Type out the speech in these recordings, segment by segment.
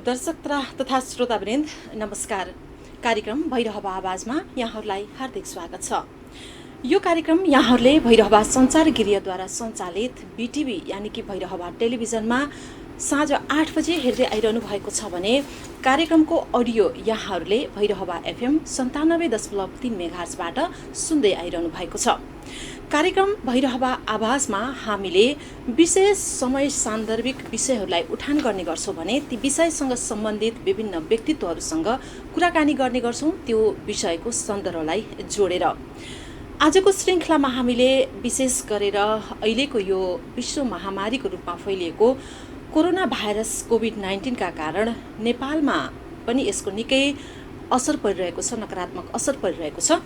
दर्शक तथा श्रोतावृन्द नमस्कार। कार्यक्रम भैरहवा आवाजमा यहाँहरूलाई हार्दिक स्वागत छ। यो कार्यक्रम यहाँहरूले भैरहवा सञ्चार गृहद्वारा सञ्चालित बीटीभी यानि कि भैरहवा टेलिभिजनमा साँझ 8 बजे हेर्दै आइरहनु भएको छ भने कार्यक्रमको अडियो यहाँहरूले भैरहवा एफएम 97.3 मेगाहर्जबाट सुन्दै आइरहनु भएको छ। कार्यक्रम भैरहवा आवाजमा हामीले विशेष समय सान्दर्भिक विषयहरूलाई उठान गर्ने गर्छौँ भने ती विषयसँग सम्बन्धित विभिन्न व्यक्तित्वहरूसँग कुराकानी गर्ने गर्छौँ त्यो विषयको सन्दर्भलाई जोडेर। आजको श्रृङ्खलामा हामीले विशेष गरेर अहिलेको यो विश्व महामारीको रूपमा फैलिएको कोरोना भाइरस कोभिड-19 का कारण नेपालमा पनि यसको निकै असर परिरहेको छ, नकारात्मक असर परिरहेको छ।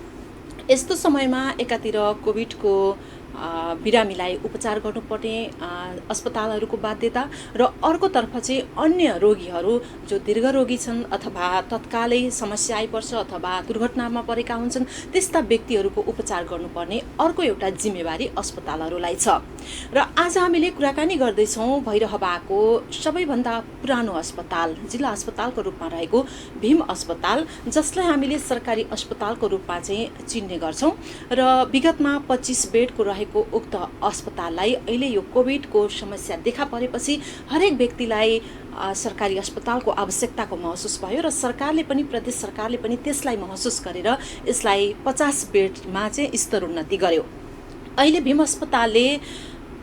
यस्तो समयमा एकातिर कोभिडको बिरामीलाई उपचार गर्नुपर्ने अस्पतालहरूको बाध्यता र अर्कोतर्फ चाहिँ अन्य रोगीहरू जो दीर्घरोगी छन् अथवा तत्कालै समस्या आइपर्छ अथवा दुर्घटनामा परेका हुन्छन् त्यस्ता व्यक्तिहरूको उपचार गर्नुपर्ने अर्को एउटा जिम्मेवारी अस्पतालहरूलाई छ। र आज हामीले कुराकानी गर्दैछौँ भैरहवाको सबैभन्दा पुरानो अस्पताल जिल्ला अस्पतालको रूपमा रहेको भीम अस्पताल, जसलाई हामीले सरकारी अस्पतालको रूपमा चाहिँ चिन्ने गर्छौँ र विगतमा 25 बेडको रहेको उक्त अस्पताललाई अहिले यो कोभिडको समस्या देखा परेपछि हरेक व्यक्तिलाई सरकारी अस्पतालको आवश्यकताको महसुस भयो र सरकारले पनि प्रदेश सरकारले पनि त्यसलाई महसुस गरेर यसलाई 50 बेडमा चाहिँ स्तरोन्नति गर्यो। अहिले भीम अस्पतालले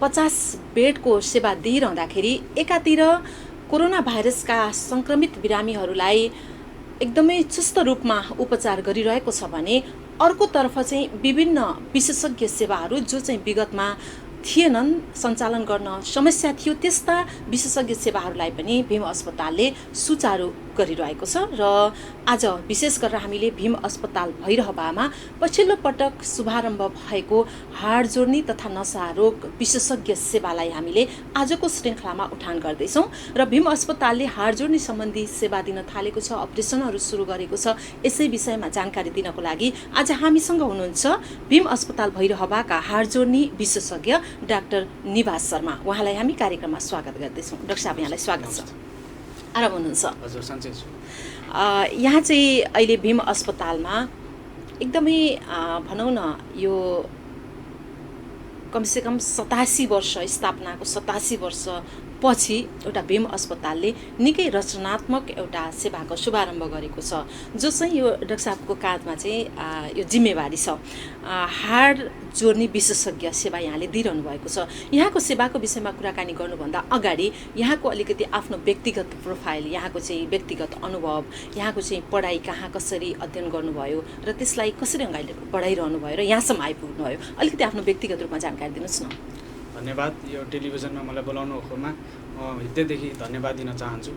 50 बेडको सेवा दिइरहँदाखेरि एकातिर कोरोना भाइरसका सङ्क्रमित बिरामीहरूलाई एकदमै चुस्त रूपमा उपचार गरिरहेको छ भने अर्कोतर्फ चाहिँ विभिन्न विशेषज्ञ सेवाहरू जो चाहिँ विगतमा थिएनन्, सञ्चालन गर्न समस्या थियो, त्यस्ता विशेषज्ञ सेवाहरूलाई पनि भीम अस्पतालले सुचारू गरिरहेको छ। र आज विशेष गरेर हामीले भीम अस्पताल भैरहवामा पछिल्लो पटक शुभारम्भ भएको हाड जोड्ने तथा नशा रोग विशेषज्ञ सेवालाई हामीले आजको श्रृङ्खलामा उठान गर्दैछौँ र भीम अस्पतालले हाड जोड्ने सम्बन्धी सेवा दिन थालेको छ, अपरेसनहरू सुरु गरेको छ। यसै विषयमा जानकारी दिनको लागि आज हामीसँग हुनुहुन्छ भीम अस्पताल भैरहवाका हाड जोड्ने विशेषज्ञ डाक्टर निवास शर्मा। उहाँलाई हामी कार्यक्रममा स्वागत गर्दैछौँ। डाक्टर साहब, यहाँलाई स्वागत छ। आराम हुनुहुन्छ? हजुर, सन्चै छु। यहाँ चाहिँ अहिले भीम अस्पतालमा एकदमै भनौँ न यो कमसेकम 87 वर्ष स्थापनाको 87 वर्ष पछि एउटा भीम अस्पतालले निकै रचनात्मक एउटा सेवाको शुभारम्भ गरेको छ, जो चाहिँ यो डाक्टर साहबको काँधमा चाहिँ यो जिम्मेवारी छ। हाड जोड्ने विशेषज्ञ सेवा यहाँले दिइरहनु भएको छ। यहाँको सेवाको विषयमा कुराकानी गर्नुभन्दा अगाडि यहाँको अलिकति आफ्नो व्यक्तिगत प्रोफाइल, यहाँको चाहिँ व्यक्तिगत अनुभव, यहाँको चाहिँ पढाइ कहाँ कसरी अध्ययन गर्नुभयो र त्यसलाई कसरी अगाडि बढाइरहनु भयो र यहाँसम्म आइपुग्नु भयो, अलिकति आफ्नो व्यक्तिगत रूपमा जानकारी दिनुहोस् न। धन्यवाद। यो टेलिभिजनमा मलाई बोलाउनुमा म हृदयदेखि धन्यवाद दिन चाहन्छु।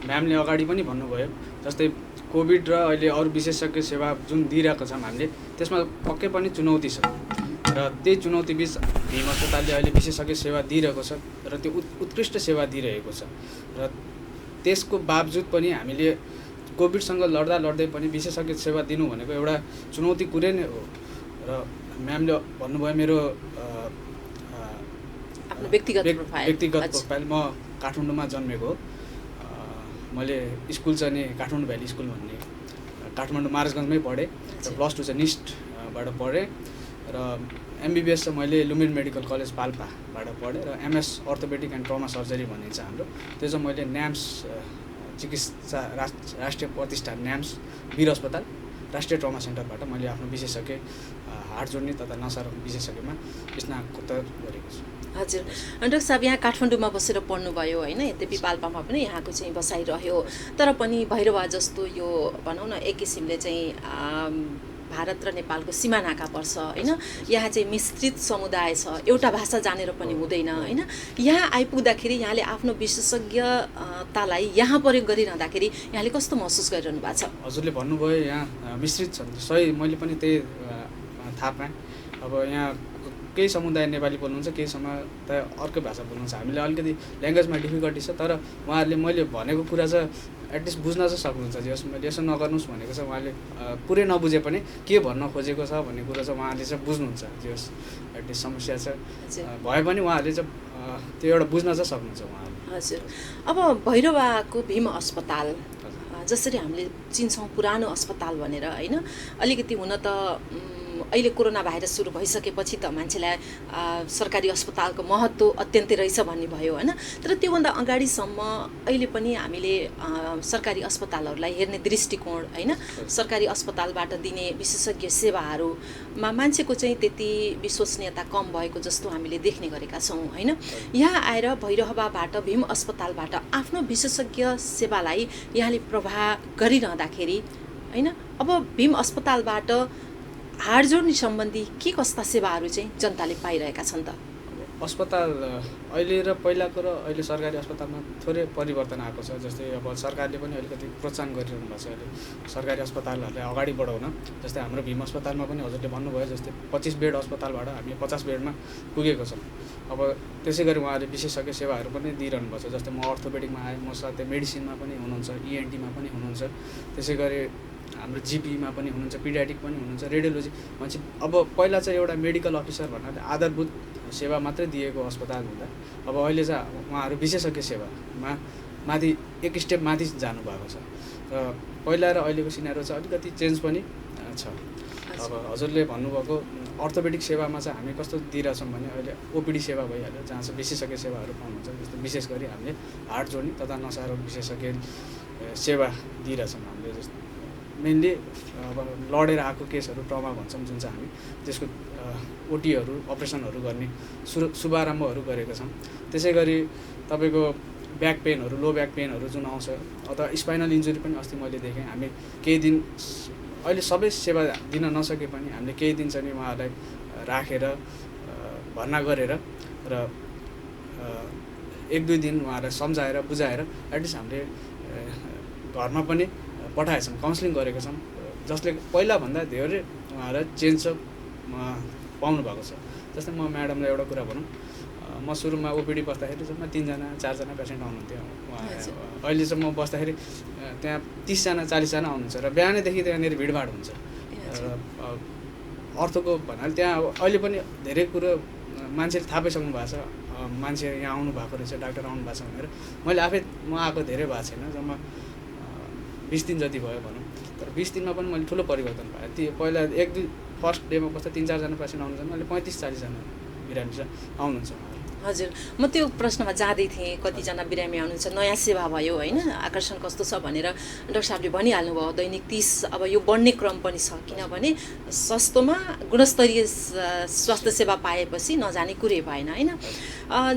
म्यामले अगाडि पनि भन्नुभयो जस्तै कोभिड र अहिले अरू विशेषज्ञ सेवा जुन दिइरहेको छौँ हामीले, त्यसमा पक्कै पनि चुनौती छ र त्यही चुनौतीबिच भीम अस्पतालले अहिले विशेषज्ञ सेवा दिइरहेको छ र त्यो उत्कृष्ट सेवा दिइरहेको छ। र त्यसको बावजुद पनि हामीले कोभिडसँग लड्दै पनि विशेषज्ञ सेवा दिनु भनेको एउटा चुनौती कुरै नै हो। र म्यामले भन्नुभयो मेरो व्यक्तिगत प्रोफाइल, म काठमाडौँमा जन्मेको हो। मैले स्कुल चाहिँ नि काठमाडौँ भ्याली स्कुल भन्ने काठमाडौँ महाराजगञ्जमै पढेँ र +2 चाहिँ निस्टबाट पढेँ र MBBS चाहिँ मैले लुम्बिनी मेडिकल कलेज पाल्पाबाट पढेँ र MS orthopaedic and trauma surgery भन्ने छ हाम्रो, त्यो चाहिँ मैले न्याम्स चिकित्सा राष्ट्रिय प्रतिष्ठान न्याम्स वीर अस्पताल राष्ट्रिय ट्रमा सेन्टरबाट मैले आफ्नो विशेषज्ञ हाड जोड्ने तथा नशा रोग विशेषज्ञमा स्नातकोत्तर गरेको छु। हजुर, डाक्टर साहब यहाँ काठमाडौँमा बसेर पढ्नुभयो होइन, यद्यपि पाल्पामा पनि यहाँको चाहिँ बसाइरह्यो, तर पनि भैरहवा जस्तो यो भनौँ न एक किसिमले चाहिँ भारत र नेपालको सिमानाका पर्छ होइन, यहाँ चाहिँ मिश्रित समुदाय छ, एउटा भाषा जानेर पनि हुँदैन होइन। यहाँ आइपुग्दाखेरि यहाँले आफ्नो विशेषज्ञतालाई यहाँ प्रयोग गरिरहँदाखेरि यहाँले कस्तो महसुस गरिरहनु भएको छ? हजुरले भन्नुभयो यहाँ मिश्रित छन्, सही, मैले पनि त्यही थाहा पाएँ। अब यहाँ केही समुदाय नेपाली बोल्नुहुन्छ, केही समुदाय अर्कै भाषा बोल्नुहुन्छ। हामीले अलिकति ल्याङ्ग्वेजमा डिफिकल्टी छ, तर उहाँहरूले मैले भनेको कुरा चाहिँ एटलिस्ट बुझ्न चाहिँ सक्नुहुन्छ। जस मैले यसो नगर्नुहोस् भनेको छ, उहाँले पुरै नबुझे पनि के भन्न खोजेको छ भन्ने कुरा चाहिँ उहाँले चाहिँ बुझ्नुहुन्छ। जस एटलिस्ट समस्या छ भए पनि उहाँहरूले चाहिँ त्यो एउटा बुझ्न चाहिँ सक्नुहुन्छ उहाँहरूले। हजुर, अब भैरवाको भीम अस्पताल जसरी हामीले चिन्छौँ पुरानो अस्पताल भनेर होइन, अलिकति हुन त अहिले कोरोना भाइरस सुरु भइसकेपछि त मान्छेलाई सरकारी अस्पतालको महत्त्व अत्यन्तै रहेछ भन्ने भयो होइन। तर त्योभन्दा अगाडिसम्म अहिले पनि हामीले सरकारी अस्पतालहरूलाई हेर्ने दृष्टिकोण होइन, सरकारी अस्पतालबाट दिने विशेषज्ञ सेवाहरूमा मान्छेको चाहिँ त्यति विश्वसनीयता कम भएको जस्तो हामीले देख्ने गरेका छौँ होइन। यहाँ आएर भैरहवाबाट भीम अस्पतालबाट आफ्नो विशेषज्ञ सेवालाई यहाँले प्रभाव गरिरहँदाखेरि होइन, अब भीम अस्पतालबाट हाड जोड्ने सम्बन्धी के कस्ता सेवाहरू चाहिँ जनताले पाइरहेका छन् त? अस्पताल अहिले र पहिलाको र अहिले सरकारी अस्पतालमा थोरै परिवर्तन आएको छ। जस्तै अब सरकारले पनि अलिकति प्रोत्साहन गरिरहनु भएको छ अहिले सरकारी अस्पतालहरूलाई अगाडि बढाउन। जस्तै हाम्रो भीम अस्पतालमा पनि हजुरले भन्नुभयो जस्तै 25 बेड अस्पतालबाट हामी 50 बेडमा पुगेको छौँ। अब त्यसै गरी उहाँले विशेषज्ञ सेवाहरू पनि दिइरहनु भएको छ। जस्तै म अर्थोपेडिकमा आएँ, म साथै मेडिसिनमा पनि हुनुहुन्छ, ENT-मा पनि हुनुहुन्छ, त्यसै गरी हाम्रो जिपीमा पनि हुनुहुन्छ, पिडियाट्रिक पनि हुनुहुन्छ, रेडियोलोजी भन्छ। अब पहिला चाहिँ एउटा मेडिकल अफिसर भन्नाले आधारभूत सेवा मात्रै दिएको अस्पताल हुँदा अब अहिले चाहिँ उहाँहरू विशेषज्ञ सेवामा माथि एक स्टेप माथि जानुभएको छ। र पहिला र अहिलेको सिनारो चाहिँ अलिकति चेन्ज पनि छ। अब हजुरले भन्नुभएको अर्थोपेडिक सेवामा चाहिँ हामी कस्तो दिइरहेछौँ भने अहिले ओपिडी सेवा भइहाल्यो, जहाँ चाहिँ विशेषज्ञ सेवाहरू पाउनुहुन्छ। जस्तो विशेष गरी हामीले हार्ट जोड्ने तथा नसारोग विशेषज्ञ सेवा दिइरहेछौँ हामीले। जस्तो मेनली अब लडेर आएको केसहरू ट्रमा भन्छौँ, जुन चाहिँ हामी त्यसको ओटीहरू अपरेसनहरू गर्ने शुभारम्भहरू गरेका छौँ। त्यसै गरी तपाईँको ब्याक पेनहरू, लो ब्याक पेनहरू जुन आउँछ अथवा स्पाइनल इन्जुरी पनि अस्ति मैले देखेँ। हामी केही दिन अहिले सबै सेवा दिन नसके पनि हामीले केही दिन चाहिँ उहाँहरूलाई राखेर भर्ना गरेर र 1-2 दिन उहाँहरूलाई सम्झाएर बुझाएर एटलिस्ट हामीले घरमा पनि पठाएका छौँ, काउन्सिलिङ गरेका छौँ, जसले पहिलाभन्दा धेरै उहाँहरूलाई चेन्ज पाउनु भएको छ। जस्तै म म्याडमलाई एउटा कुरा भनौँ, म सुरुमा ओपिडी बस्दाखेरि जम्मा 3-4 पेसेन्ट आउनुहुन्थ्यो। अहिले चाहिँ म बस्दाखेरि त्यहाँ 30-40 आउनुहुन्छ र बिहानैदेखि त्यहाँनिर भिडभाड हुन्छ। र अर्थको भन्नाले त्यहाँ अहिले पनि धेरै कुरो मान्छेले थाहा पाइसक्नु भएको छ, मान्छे यहाँ आउनु भएको रहेछ, डाक्टर आउनु भएको छ भनेर। म आएको धेरै भएको छैन, जम्मा 20 दिन जति भयो भनौँ। तर 20 दिनमा पनि मैले ठुलो परिवर्तन पाएँ। त्यो पहिला 1-2 फर्स्ट डेमा बस्दा 3-4 पेसेन्ट आउनुहुन्छ, अहिले 35-40 बिरामी आउनुहुन्छ। हजुर, म त्यो प्रश्नमा जाँदै थिएँ, कतिजना बिरामी आउनुहुन्छ, नयाँ सेवा भयो होइन, आकर्षण कस्तो छ भनेर डाक्टर साहबले भनिहाल्नुभयो। दैनिक 30 अब यो बढ्ने क्रम पनि छ, किनभने सस्तोमा गुणस्तरीय स्वास्थ्य सेवा पाएपछि नजाने कुरै भएन होइन।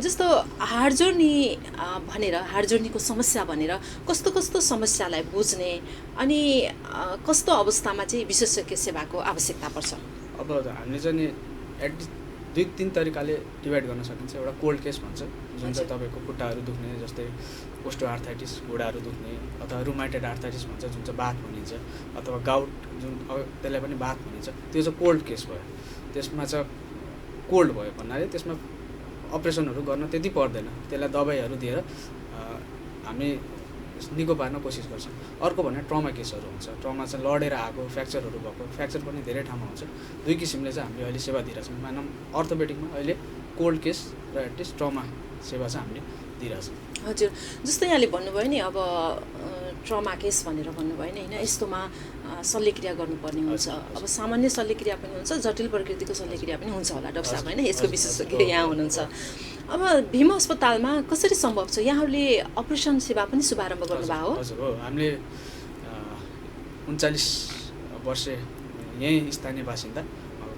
जस्तो हाड जोड्ने भनेर, हाड जोड्नेको समस्या भनेर कस्तो कस्तो समस्यालाई बुझ्ने अनि कस्तो अवस्थामा चाहिँ विशेषज्ञ सेवाको आवश्यकता पर्छ? अब हामीले चाहिँ नि एटलिस्ट 2-3 तरिकाले डिभाइड गर्न सकिन्छ। एउटा कोल्ड केस भन्छ, जुन चाहिँ तपाईँको खुट्टाहरू दुख्ने, जस्तै ओस्टियोआर्थराइटिस, घुँडाहरू दुख्ने, अथवा रुमाटेड आर्थराइटिस भन्छ, जुन चाहिँ बाथ भनिन्छ, अथवा गाउट जुन त्यसलाई पनि बाथ भनिन्छ। त्यो चाहिँ कोल्ड केस भयो। त्यसमा चाहिँ कोल्ड भयो भन्नाले त्यसमा अपरेसनहरू गर्न त्यति पर्दैन, त्यसलाई दबाईहरू दिएर हामी निको पार्न कोसिस गर्छौँ। अर्को भने ट्रमा केसहरू हुन्छ। ट्रमा चाहिँ लडेर आएको, फ्र्याक्चरहरू भएको, फ्र्याक्चर पनि धेरै ठाउँमा हुन्छ। 2 किसिमले चाहिँ हामीले अहिले सेवा दिइरहेछौँ। मानौँ अर्थोपेडिकमा अहिले कोल्ड केस र एटलिस्ट ट्रमा सेवा चाहिँ हामीले दिइरहेछौँ। हजुर, जस्तो यहाँले भन्नुभयो नि, अब ट्रमा केस भनेर भन्नुभयो नि होइन, यस्तोमा शल्यक्रिया गर्नुपर्ने हुन्छ। अब सामान्य शल्यक्रिया पनि हुन्छ, जटिल प्रकृतिको शल्यक्रिया पनि हुन्छ होला डाक्टर साहब होइन, यसको विशेषज्ञ यहाँ हुनुहुन्छ। अब भीम अस्पतालमा कसरी सम्भव छ? यहाँहरूले अपरेसन सेवा पनि शुभारम्भ गर्नुभएको हो? हजुर हो, हामीले 39 वर्षे यहीँ स्थानीय बासिन्दा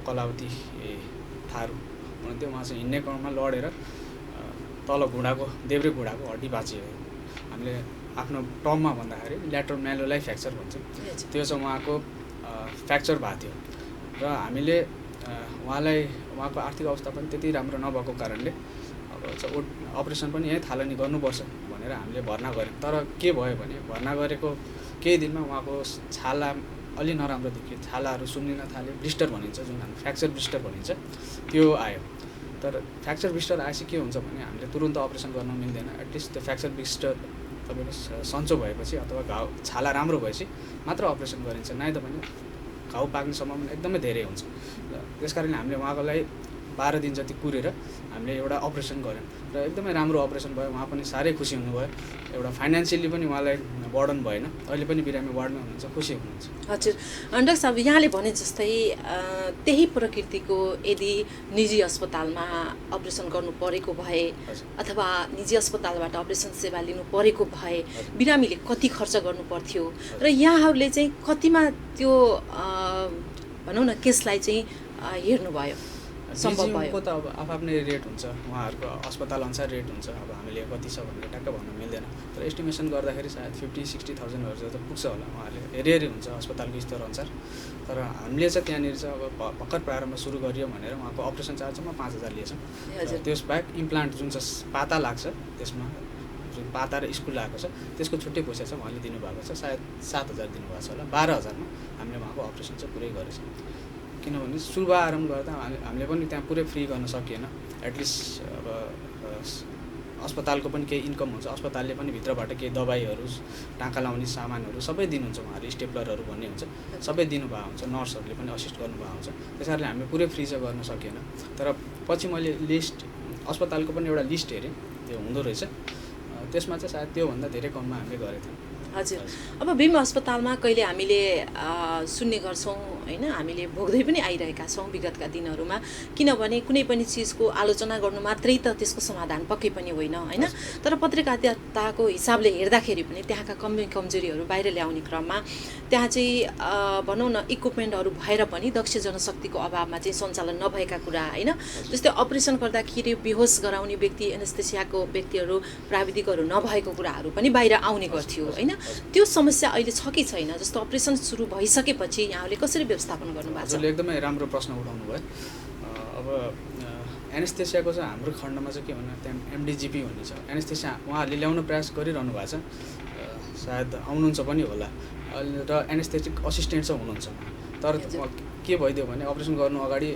कलावती थारू हुनुहुन्थ्यो। उहाँ चाहिँ हिँड्ने क्रममा लडेर तल घुँडाको, देब्रे घुँडाको हड्डी भाँचियो। हामीले आफ्नो टर्ममा भन्दाखेरि ल्याटरल म्यालोलाई फ्र्याक्चर भन्छ, त्यो चाहिँ उहाँको फ्र्याक्चर भएको थियो। र हामीले उहाँलाई, उहाँको आर्थिक अवस्था पनि त्यति राम्रो नभएको कारणले अब अपरेसन पनि यहीँ थालनी गर्नुपर्छ भनेर हामीले भर्ना गऱ्यौँ। तर के भयो भने भर्ना गरेको केही दिनमा उहाँको छाला अलि नराम्रो देखियो, छालाहरू सुम्निन थाल्यो, ब्लिस्टर भनिन्छ जुन हामी फ्र्याक्चर ब्लिस्टर भनिन्छ त्यो आयो। तर फ्र्याक्चर ब्लिस्टर आएपछि के हुन्छ भने हामीले तुरुन्त अपरेसन गर्न मिल्दैन। एटलिस्ट त्यो फ्र्याक्चर ब्लिस्टर तपाईँको सन्चो भएपछि अथवा घाउ छाला राम्रो भएपछि मात्र अपरेसन गरिन्छ, नाइ त भने घाउ पाक्ने सम्भावना एकदमै धेरै हुन्छ। र त्यस कारणले हामीले उहाँको लागि 12 दिन जति कुरेर हामीले एउटा अपरेसन गऱ्यौँ र एकदमै राम्रो अपरेसन भयो। उहाँ पनि साह्रै खुसी हुनुभयो। एउटा फाइनेन्सियली पनि उहाँलाई बर्डन भएन। अहिले पनि बिरामी वार्डमा हुनुहुन्छ, खुसी हुनुहुन्छ। हजुर डाक्टर साहब, यहाँले भने जस्तै त्यही प्रकृतिको यदि निजी अस्पतालमा अपरेसन गर्नु परेको भए अथवा निजी अस्पतालबाट अपरेसन सेवा लिनु परेको भए बिरामीले कति खर्च गर्नु पर्थ्यो र यहाँहरूले चाहिँ कतिमा त्यो भनौँ न केसलाई चाहिँ हेर्नुभयो, सम्भव भयो? निजीको त अब आफ्नै रेट हुन्छ, उहाँहरूको अस्पताल अनुसार रेट हुन्छ। अब हामीले कति छ भनेर ट्याक्क भन्न मिल्दैन, तर एस्टिमेसन गर्दाखेरि सायद 50-60,000 जस्तो पुग्छ होला। उहाँहरूले हेरी हुन्छ अस्पतालको स्तर अनुसार। तर हामीले चाहिँ त्यहाँनिर चाहिँ अब भर्खर प्रारम्भ सुरु गरियो भनेर उहाँको अपरेसन चार्जमा 5,000 लिएछौँ। त्यस बाहेक इम्प्लान्ट जुन चाहिँ पाता लाग्छ त्यसमा जुन पाता र स्कुल लागेको छ त्यसको छुट्टै पैसा चाहिँ उहाँले दिनुभएको छ। सायद 7,000 दिनुभएको छ होला। 12,000मा हामीले उहाँको अपरेसन चाहिँ पुरै गरेछौँ। किनभने शुभारम्भ गर्दा हामीले पनि त्यहाँ पुरै फ्री गर्न सकिएन। एटलिस्ट अब अस्पतालको पनि केही इन्कम हुन्छ, अस्पतालले पनि भित्रबाट केही दबाईहरू, टाँका लाउने सामानहरू सबै दिनुहुन्छ। उहाँहरूले स्टेप्लरहरू भन्ने हुन्छ सबै दिनुभएको हुन्छ, नर्सहरूले पनि असिस्ट गर्नुभएको हुन्छ। त्यस कारणले हामीले पुरै फ्री चाहिँ गर्न सकिएन। तर पछि मैले लिस्ट अस्पतालको पनि एउटा लिस्ट हेरेँ, त्यो हुँदो रहेछ। त्यसमा चाहिँ सायद त्योभन्दा धेरै कममा हामीले गरेको थियौँ। हजुर, अब भीम अस्पतालमा कहिले हामीले सुन्ने गर्छौँ होइन, हामीले भोग्दै पनि आइरहेका छौँ विगतका दिनहरूमा। किनभने कुनै पनि चिजको आलोचना गर्नु मात्रै त त्यसको समाधान पक्कै पनि होइन होइन। तर पत्रकारिताको हिसाबले हेर्दाखेरि पनि त्यहाँका कमजोरीहरू बाहिर ल्याउने क्रममा त्यहाँ चाहिँ भनौँ न इक्विपमेन्टहरू भएर पनि दक्ष जनशक्तिको अभावमा चाहिँ सञ्चालन नभएका कुरा होइन। जस्तै अपरेसन गर्दाखेरि बेहोस गराउने व्यक्ति, एनेस्थेसियाको व्यक्तिहरू, प्राविधिकहरू नभएको कुराहरू पनि बाहिर आउने गर्थ्यो होइन। त्यो समस्या अहिले छ कि छैन? जस्तो अपरेसन सुरु भइसकेपछि यहाँले कसरी व्यवस्थापन गर्नुभएको छ? हजुरले एकदमै राम्रो प्रश्न उठाउनु भयो। अब एनेस्थेसियाको चाहिँ हाम्रो खण्डमा चाहिँ के भन्नु, त्यहाँ एमडिजिपी भन्ने छ एनेस्थेसिया, उहाँहरूले ल्याउन प्रयास गरिरहनु भएको छ। सायद आउनुहुन्छ पनि होला। र एनेस्थेटिक असिस्टेन्ट चाहिँ हुनुहुन्छ। तर के भइदियो भने अपरेसन गर्नु अगाडि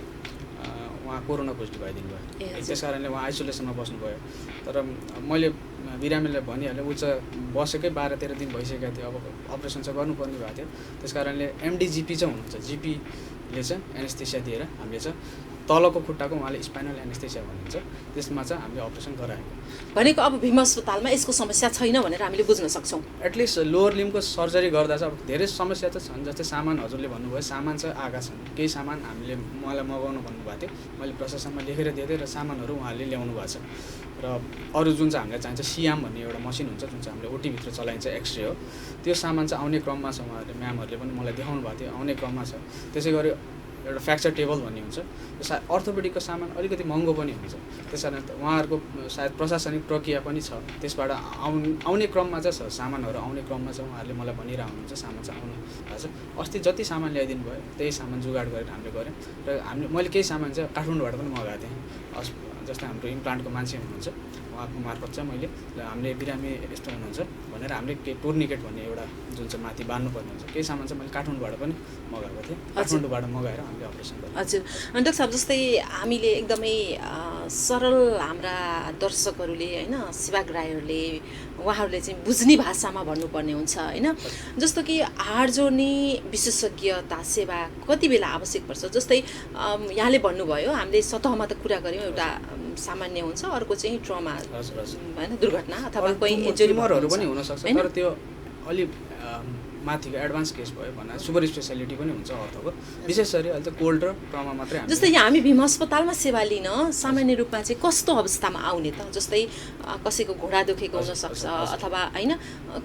उहाँ कोरोना पोजिटिभ भइदिनु भयो। त्यस कारणले उहाँ आइसोलेसनमा बस्नुभयो। तर मैले बिरामीलाई भनिहालेँ, ऊ चाहिँ बसेकै 12-13 दिन भइसकेको थियो। अब अपरेसन चाहिँ गर्नुपर्ने भएको थियो। त्यस कारणले एमडिजिपी चाहिँ हुनुहुन्छ। जिपीले चाहिँ एनेस्थेसिया दिएर हामीले चाहिँ तलको खुट्टाको उहाँले स्पाइनल एनेस्थेसिया भनिन्छ, त्यसमा चाहिँ हामीले अपरेसन गराएको। भनेको अब भीम अस्पतालमा यसको समस्या छैन भनेर हामीले बुझ्न सक्छौँ। एटलिस्ट लोवर लिम्बको सर्जरी गर्दा चाहिँ अब धेरै समस्या त छन्। जस्तै सामान हजुरले भन्नुभयो, सामान चाहिँ आएका छन्। केही सामान हामीले मलाई मगाउनु भन्नुभएको थियो, मैले प्रशासनमा लेखेर दिएको थिएँ र सामानहरू उहाँले ल्याउनु भएको छ। र अरू जुन चाहिँ हामीलाई चाहिन्छ सियाम भन्ने एउटा मसिन हुन्छ जुन चाहिँ हामीले ओटीभित्र चलाइन्छ, एक्सरे हो, त्यो सामान चाहिँ आउने क्रममा छ। उहाँहरूले म्यामहरूले पनि मलाई देखाउनु भएको थियो, आउने क्रममा छ। त्यसै गरी एउटा फ्र्याक्चर टेबल भन्ने हुन्छ, अर्थोपेडिकको सामान अलिकति महँगो पनि हुन्छ। त्यस कारण उहाँहरूको सायद प्रशासनिक प्रक्रिया पनि छ, त्यसबाट आउने क्रममा चाहिँ छ। सामानहरू आउने क्रममा चाहिँ उहाँहरूले मलाई भनिरहेको हुनुहुन्छ सामान चाहिँ आउनु भएको छ। अस्ति जति सामान ल्याइदिनु भयो त्यही सामान जुगाड गरेर हामीले गऱ्यौँ। र मैले केही सामान चाहिँ काठमाडौँबाट पनि मगाएको थिएँ। जस्तै हाम्रो इम्प्लान्टको मान्छे हुनुहुन्छ, उहाँको मार्फत चाहिँ मैले हामीले बिरामी यस्तो हुनुहुन्छ भनेर हामीले केही टुर्निकेट भन्ने एउटा जुन चाहिँ माथि बाँध्नुपर्ने हुन्छ, केही सामान चाहिँ मैले काठमाडौँबाट पनि मगाएको थिएँ। काठमाडौँबाट मगाएर हामीले अपरेसन गरेँ। हजुर, डाक्टर साहब, जस्तै हामीले एकदमै सरल हाम्रा दर्शकहरूले होइन, सेवाग्राहीहरूले उहाँहरूले चाहिँ बुझ्ने भाषामा भन्नुपर्ने हुन्छ होइन। जस्तो कि हाड जोड्ने विशेषज्ञता सेवा कति बेला आवश्यक पर्छ? जस्तै यहाँले भन्नुभयो, हामीले सतहमा त कुरा गऱ्यौँ, एउटा सामान्य हुन्छ, अर्को चाहिँ ट्रमा होइन, दुर्घटना अथवा कोही इन्जुरीहरू पनि हुनसक्छ। तर त्यो अलि माथिको एडभान्स केस भयो भन्दा सुपर स्पेसालिटी पनि हुन्छ अर्थको। विशेष गरी अहिले त कोल्ड र ट्रमा मात्रै। जस्तै यहाँ हामी भीम अस्पतालमा सेवा लिन सामान्य रूपमा चाहिँ कस्तो अवस्थामा आउने त? जस्तै कसैको घुँडा दुखेको हुनसक्छ अथवा होइन,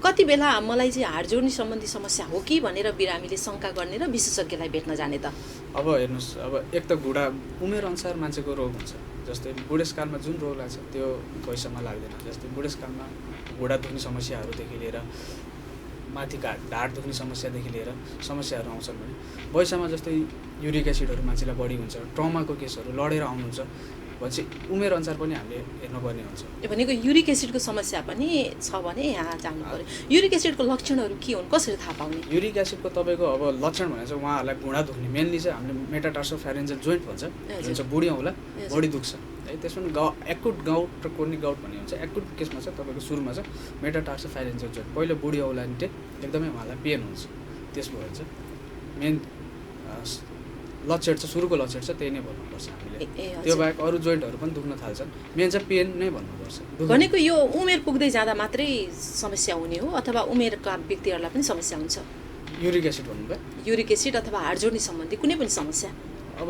कति बेला मलाई चाहिँ हाड जोड्ने सम्बन्धी समस्या हो कि भनेर बिरामीले शङ्का गर्ने र विशेषज्ञलाई भेट्न जाने त? अब हेर्नुहोस्, अब एक त घुँडा उमेर अनुसार मान्छेको रोग हुन्छ। जस्तै बुढेसकालमा जुन रोग लाग्छ त्यो पैसामा लाग्दैन। जस्तै बुढेसकालमा घुँडा दुख्ने समस्याहरूदेखि लिएर माथिका ढाड दुख्ने समस्यादेखि लिएर समस्याहरू आउँछन् भने वयसमा जस्तै युरिक एसिडहरू मान्छेलाई बढी हुन्छ, ट्रमाको केसहरू लडेर आउनुहुन्छ, भनेपछि उमेरअनुसार पनि हामीले हेर्नुपर्ने हुन्छ। भनेको युरिक एसिडको समस्या पनि छ भने यहाँ जानु पर्यो। युरिक एसिडको लक्षणहरू के हुन्, कसरी थाहा पाउने? युरिक एसिडको तपाईँको अब लक्षण भनेर चाहिँ उहाँहरूलाई घुँडा दुख्ने, मेनली चाहिँ हामीले मेटाटार्सोफेरेन्जियल जोइन्ट भन्छ, जुन चाहिँ बुढी औँला बढी दुख्छ है। त्यसमा एक्युट गाउट र क्रोनिक गाउट भन्ने हुन्छ। एक्युट केसमा चाहिँ तपाईँको सुरुमा चाहिँ मेटाटार्सोफेरेन्जियल जोइन्ट पहिलो बुढी औँला निटे एकदमै उहाँलाई पेन हुन्छ, त्यसको भन्छ मेन लक्षण चाहिँ सुरुको लक्षण चाहिँ त्यही नै भन्नुपर्छ हामीले। त्यो बाहेक अरू जोइन्टहरू पनि दुख्न थाल्छन्, मेन चाहिँ पेन नै भन्नुपर्छ। भनेको यो उमेर पुग्दै जाँदा मात्रै समस्या हुने हो अथवा उमेरका व्यक्तिहरूलाई पनि समस्या हुन्छ? युरिक एसिड भन्नुभयो, युरिक एसिड अथवा हाड जोड्ने सम्बन्धी कुनै पनि समस्या? अब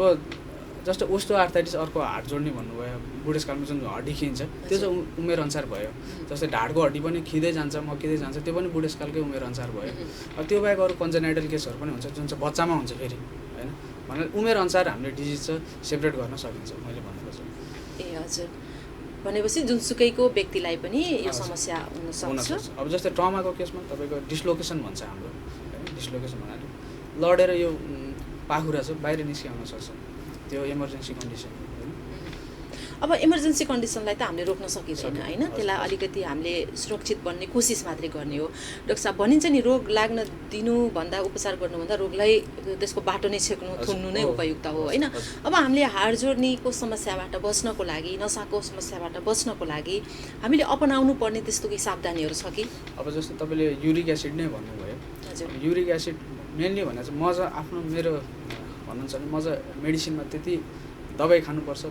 जस्तो ओस्टो आर्थराइटिस, अर्को हाड जोड्ने भन्नुभयो, बुढेसकालमा जुन हड्डी खिन्छ त्यो चाहिँ उमेरअनुसार भयो। जस्तै ढाडको हड्डी पनि खिँदै जान्छ, मकिँदै जान्छ, त्यो पनि बुढेसकालकै उमेरअनुसार भयो। अब त्यो बाहेक अरू कन्जेनाइटल केसहरू पनि हुन्छ जुन चाहिँ बच्चामा हुन्छ फेरि होइन। भनेर उमेरअनुसार हामीले डिजिज चाहिँ सेपरेट गर्न सकिन्छ मैले भन्नु खोजेँ। ए हजुर, भनेपछि जुनसुकैको व्यक्तिलाई पनि यो समस्या हुनसक्छ। अब जस्तै ट्रमाको केसमा तपाईँको डिस्लोकेसन भन्छ हाम्रो होइन। डिस्लोकेसन भन्नाले लडेर यो पाखुरा चाहिँ बाहिर निस्किआउन सक्छ, त्यो इमर्जेन्सी कन्डिसन होइन। अब इमर्जेन्सी कन्डिसनलाई त हामीले रोक्न सकिँदैन होइन, त्यसलाई अलिकति हामीले सुरक्षित बन्ने कोसिस मात्रै गर्ने हो। डाक्टर साहब भनिन्छ नि रोग लाग्न दिनुभन्दा उपचार गर्नुभन्दा रोगलाई त्यसको बाटो नै छेक्नु थुन्नु नै उपयुक्त हो होइन। अब हामीले हाड जोड्नेको समस्याबाट बच्नको लागि, नसाको समस्याबाट बच्नको लागि हामीले अपनाउनु पर्ने त्यस्तो केही सावधानीहरू छ कि? अब जस्तो तपाईँले युरिक एसिड नै भन्नुभयो। हजुर, युरिक एसिड मेनली भनेर चाहिँ म चाहिँ आफ्नो मेरो भन्नुहुन्छ भने म चाहिँ मेडिसिनमा त्यति दबाई खानुपर्छ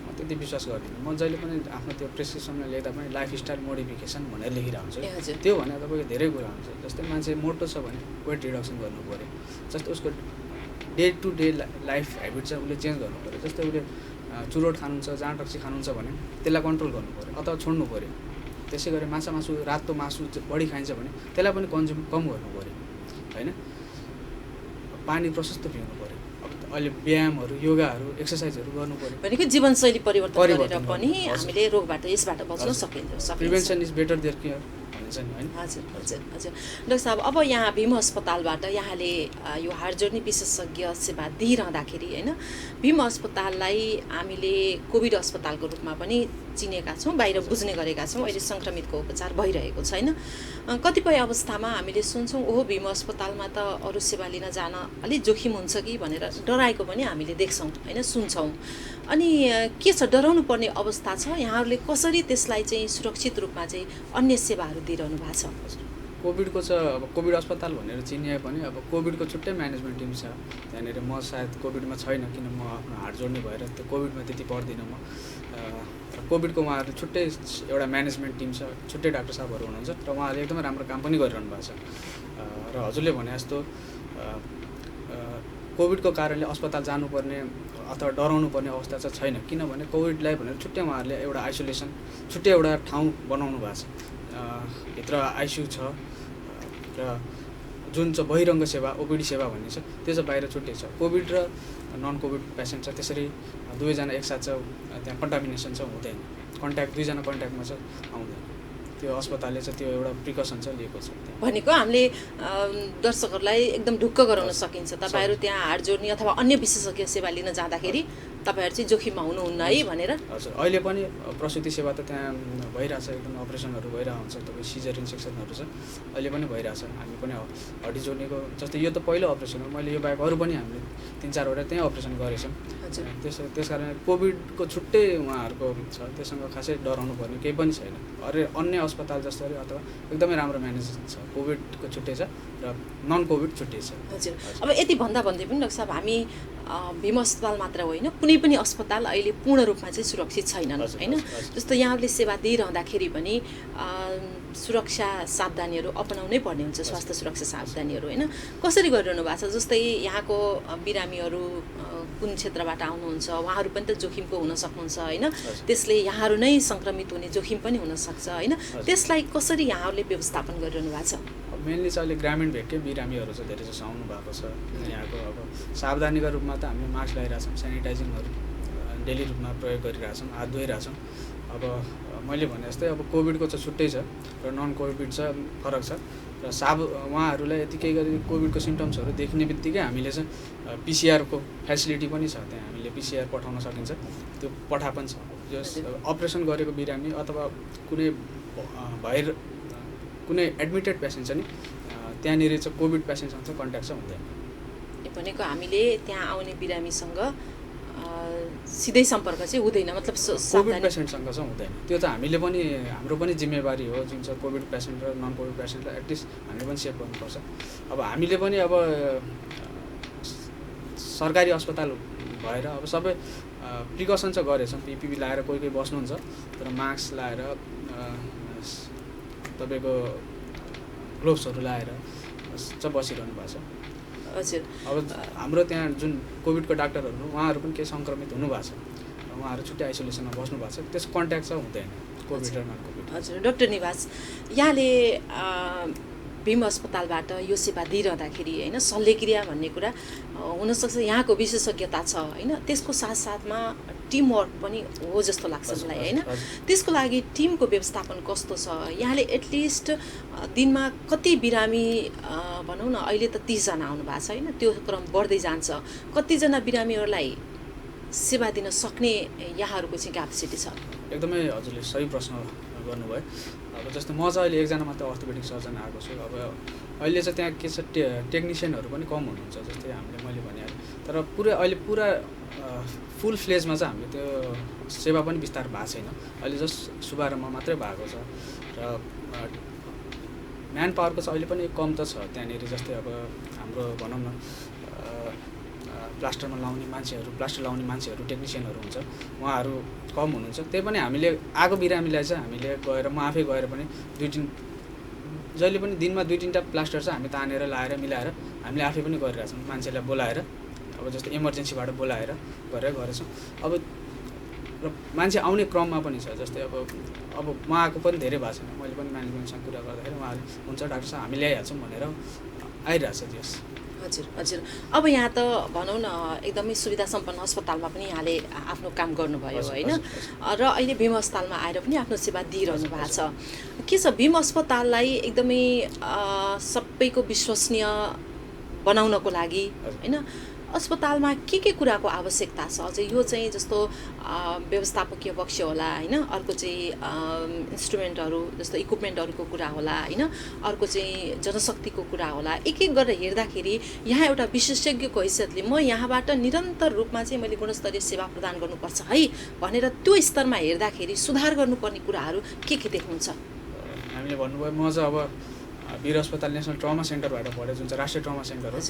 म त्यति विश्वास गर्दिनँ। म जहिले पनि आफ्नो त्यो प्रेसक्रिप्सनमा लेख्दा पनि लाइफस्टाइल मोडिफिकेसन भनेर लेखिरहेको हुन्छु। त्यो भने तपाईँको धेरै कुरा हुन्छ। जस्तै मान्छे मोटो छ भने वेट रिडक्सन गर्नु पऱ्यो, जस्तै उसको day to day life habit चाहिँ उसले चेन्ज गर्नु पऱ्यो। जस्तै उसले चुरोट खानुहुन्छ, जाँड रक्सी खानुहुन्छ भने त्यसलाई कन्ट्रोल गर्नु पऱ्यो अथवा छोड्नु पऱ्यो। त्यसै गरी माछा मासु, रातो मासु बढी खाइन्छ भने त्यसलाई पनि कन्ज्युम कम गर्नु पऱ्यो होइन। पानी प्रशस्त पिउनु पऱ्यो। अहिले व्यायामहरू, योगाहरू, एक्सर्साइजहरू गर्नु पऱ्यो। भनेको जीवनशैली परिवर्तन गरेर पनि हामीले रोगबाट यसबाट बच्न सकिन्छ। Prevention is better there care भनिन्छ नि होइन। हजुर हजुर हजुर। डाक्टर साहब अब यहाँ भीम अस्पतालबाट यहाँले यो हाड जोड्ने विशेषज्ञ सेवा दिइरहँदाखेरि होइन, भीम अस्पताललाई हामीले कोभिड अस्पतालको रूपमा पनि चिनेका छौँ, बाहिर बुझ्ने गरेका छौँ। अहिले सङ्क्रमितको उपचार भइरहेको छैन। कतिपय अवस्थामा हामीले सुन्छौँ ओहो भीम अस्पतालमा त अरू सेवा लिन जान अलिक जोखिम हुन्छ कि भनेर डराएको पनि हामीले देख्छौँ होइन, सुन्छौँ। अनि के छ, डराउनु पर्ने अवस्था छ? यहाँहरूले कसरी त्यसलाई चाहिँ सुरक्षित रूपमा चाहिँ अन्य सेवाहरू दिइरहनु भएको छ? कोभिडको चाहिँ अब कोभिड अस्पताल भनेर चिनिए पनि अब कोभिडको छुट्टै म्यानेजमेन्ट टिम छ त्यहाँनिर। म सायद कोभिडमा छैन, किन म आफ्नो हाड जोड्ने भएर त्यो कोभिडमा त्यति पर्दिनँ म। कोभिडको उहाँहरूले छुट्टै एउटा म्यानेजमेन्ट टिम छ, छुट्टै डाक्टर साहबहरू हुनुहुन्छ र उहाँहरूले एकदमै राम्रो काम पनि गरिरहनु भएको छ। र हजुरले भने जस्तो कोभिडको कारणले अस्पताल जानुपर्ने अथवा डराउनु पर्ने अवस्था चाहिँ छैन, किनभने कोभिडलाई भनेर छुट्टै उहाँहरूले एउटा आइसोलेसन, छुट्टै एउटा ठाउँ बनाउनु भएको छ। भित्र आइसियु छ र जुन चाहिँ बहिरङ्ग सेवा, ओपिडी सेवा भन्ने छ त्यो चाहिँ बाहिर छुट्टै छ। कोभिड र नन कोभिड पेसेन्ट छ, त्यसरी दुवैजना एकसाथ चाहिँ त्यहाँ कन्टामिनेसन चाहिँ हुँदैन, दुईजना कन्ट्याक्टमा चाहिँ आउँदैन। त्यो अस्पतालले चाहिँ त्यो एउटा प्रिकसन चाहिँ लिएको छ। भनेको हामीले दर्शकहरूलाई एकदम ढुक्क गराउन सकिन्छ, तपाईँहरू त्यहाँ हाड जोड्ने अथवा अन्य विशेषज्ञ सेवा लिन जाँदाखेरि तपाईँहरू चाहिँ जोखिममा हुनुहुन्न है भनेर। हजुर, अहिले पनि प्रसुति सेवा त त्यहाँ भइरहेछ, एकदम अपरेसनहरू भइरहेको हुन्छ, तपाईँ सिजरिन सेक्सनहरू छ अहिले पनि भइरहेछ। हामी पनि हड्डी जोड्नेको जस्तै यो त पहिलो अपरेसन हो, मैले यो बाहेक अरू पनि हामीले 3-4वटा त्यहीँ अपरेसन गरेछौँ। त्यस कारण कोभिडको छुट्टै उहाँहरूको छ, त्योसँग खासै डराउनु पर्ने केही पनि छैन। अन्य अस्पताल जस्तै अथवा एकदमै राम्रो म्यानेज छ। कोभिडको छुट्टै छ र नन कोभिड छुट्टै छ। हजुर, अब यति भन्दा भन्दै पनि डाक्टर साहब हामी भीम अस्पताल मात्र होइन, कुनै पनि अस्पताल अहिले पूर्ण रूपमा चाहिँ सुरक्षित छैनन् होइन। जस्तो यहाँहरूले सेवा दिइरहँदाखेरि पनि सुरक्षा सावधानीहरू अपनाउनै पर्ने हुन्छ, स्वास्थ्य सुरक्षा सावधानीहरू होइन। कसरी गरिरहनु भएको छ? जस्तै यहाँको बिरामीहरू कुन क्षेत्रबाट आउनुहुन्छ, उहाँहरू पनि त जोखिमको हुन सक्नुहुन्छ होइन, त्यसले यहाँहरू नै सङ्क्रमित हुने जोखिम पनि हुनसक्छ होइन। त्यसलाई कसरी यहाँहरूले व्यवस्थापन गरिरहनु भएको छ? मेनली चाहिँ अहिले ग्रामीण भेगकै बिरामीहरू चाहिँ धेरै जसो आउनु भएको छ। यहाँको अब सावधानीका रूपमा त हामीले मास्क लगाइरहेछौँ, सेनिटाइजिङहरू डेली रूपमा प्रयोग गरिरहेछौँ, हात धोइरहेछौँ। अब मैले भने जस्तै अब कोभिडको चाहिँ छुट्टै छ र नन कोभिड छ फरक छ र उहाँहरूलाई यति केही गरी कोभिडको सिम्टम्सहरू देखिने बित्तिकै हामीले चाहिँ पिसिआरको फेसिलिटी पनि छ, त्यहाँ हामीले पिसिआर पठाउन सकिन्छ, त्यो पठा पनि छ। जस अपरेसन गरेको बिरामी अथवा कुनै एडमिटेड पेसेन्ट छ नि त्यहाँनिर चाहिँ कोभिड पेसेन्टसँग चाहिँ कन्ट्याक्ट चाहिँ हुँदैन। भनेको हामीले त्यहाँ आउने बिरामीसँग सिधै सम्पर्क चाहिँ हुँदैन, मतलब कोभिड पेसेन्टसँग चाहिँ हुँदैन। त्यो चाहिँ हामीले पनि हाम्रो पनि जिम्मेवारी हो, जुन चाहिँ कोभिड पेसेन्ट र नन कोभिड पेसेन्टलाई एटलिस्ट हामीले पनि सेभ गर्नुपर्छ। अब हामीले पनि अब सरकारी अस्पताल भएर अब सबै प्रिकसन चाहिँ गरेछौँ, पिपिई लाएर कोही कोही बस्नुहुन्छ, तर मास्क लाएर तपाईँको ग्लोभ्सहरू लाएर चाहिँ बसिरहनु भएको छ। हजुर, अब हाम्रो त्यहाँ जुन कोभिडको डाक्टरहरू उहाँहरू पनि केही सङ्क्रमित हुनुभएको छ, उहाँहरू छुट्टै आइसोलेसनमा बस्नु भएको छ, त्यसको कन्ट्याक्ट चाहिँ हुँदैन कोभिड र नन कोभिड। हजुर डाक्टर निवास, यहाँले भीम अस्पतालबाट यो सेवा दिइरहँदाखेरि होइन शल्यक्रिया भन्ने कुरा हुनसक्छ यहाँको विशेषज्ञता छ होइन, त्यसको साथसाथमा टिमवर्क पनि हो जस्तो लाग्छ मलाई होइन। त्यसको लागि टिमको व्यवस्थापन कस्तो छ? यहाँले एटलिस्ट दिनमा कति बिरामी भनौँ न, अहिले त 30 जना आउनु भएको छ होइन, त्यो क्रम बढ्दै जान्छ, कतिजना बिरामीहरूलाई सेवा दिन सक्ने यहाँहरूको चाहिँ क्यापेसिटी छ? एकदमै हजुरले सही प्रश्न गर्नुभयो। अब जस्तो म चाहिँ अहिले एकजना मात्र अर्थोपेडिक सर्जन आएको छु। अब अहिले चाहिँ त्यहाँ के छ, टेक्निसियनहरू पनि कम हुनुहुन्छ जस्तै मैले भने, तर अहिले पुरा फुल फ्लेजमा चाहिँ हामीले त्यो सेवा पनि विस्तार भएको छैन, अहिले जस्ट शुभारम्भ मात्रै भएको छ र म्यान पावरको चाहिँ अहिले पनि कम त छ त्यहाँनिर। जस्तै अब हाम्रो भनौँ न प्लास्टर लाउने मान्छेहरू टेक्निसियनहरू हुन्छ, उहाँहरू कम हुनुहुन्छ। त्यही पनि हामीले आएको बिरामीलाई चाहिँ हामीले गएर म आफै गएर पनि जहिले पनि दिनमा 2-3टा प्लास्टर चाहिँ हामी तानेर लाएर मिलाएर हामीले आफै पनि गरिरहेछौँ, मान्छेलाई बोलाएर, अब जस्तो इमर्जेन्सीबाट बोलाएर गरेछौँ। अब र मान्छे आउने क्रममा पनि छ, जस्तै अब म आएको पनि धेरै भएको छैन, मैले पनि म्यानेजमेन्टसँग कुरा गर्दाखेरि उहाँले हुन्छ डाक्टर साहब हामी ल्याइहाल्छौँ भनेर आइरहेछ त्यस। हजुर हजुर, अब यहाँ त भनौँ न एकदमै सुविधा सम्पन्न अस्पतालमा पनि यहाँले आफ्नो काम गर्नुभयो होइन, र अहिले भीम अस्पतालमा आएर पनि आफ्नो सेवा दिइरहनु भएको छ। के छ, भीम अस्पताललाई एकदमै सबैको विश्वसनीय बनाउनको लागि होइन अस्पतालमा के कुराको आवश्यकता छ? अझै यो चाहिँ जस्तो व्यवस्थापकीय पक्ष होला होइन, अर्को चाहिँ इन्स्ट्रुमेन्टहरू जस्तो इक्विपमेन्टहरूको कुरा होला होइन, अर्को चाहिँ जनशक्तिको कुरा होला। एक गरेर हेर्दाखेरि यहाँ एउटा विशेषज्ञको हैसियतले म यहाँबाट निरन्तर रूपमा चाहिँ मैले गुणस्तरीय सेवा प्रदान गर्नुपर्छ है भनेर त्यो स्तरमा हेर्दाखेरि सुधार गर्नुपर्ने कुराहरू के देख्नुहुन्छ? हामीले भन्नुभयो, म चाहिँ अब वीर अस्पताल नेसनल ट्रमा सेन्टरबाट पढेँ, जुन चाहिँ राष्ट्रिय ट्रमा सेन्टर हो।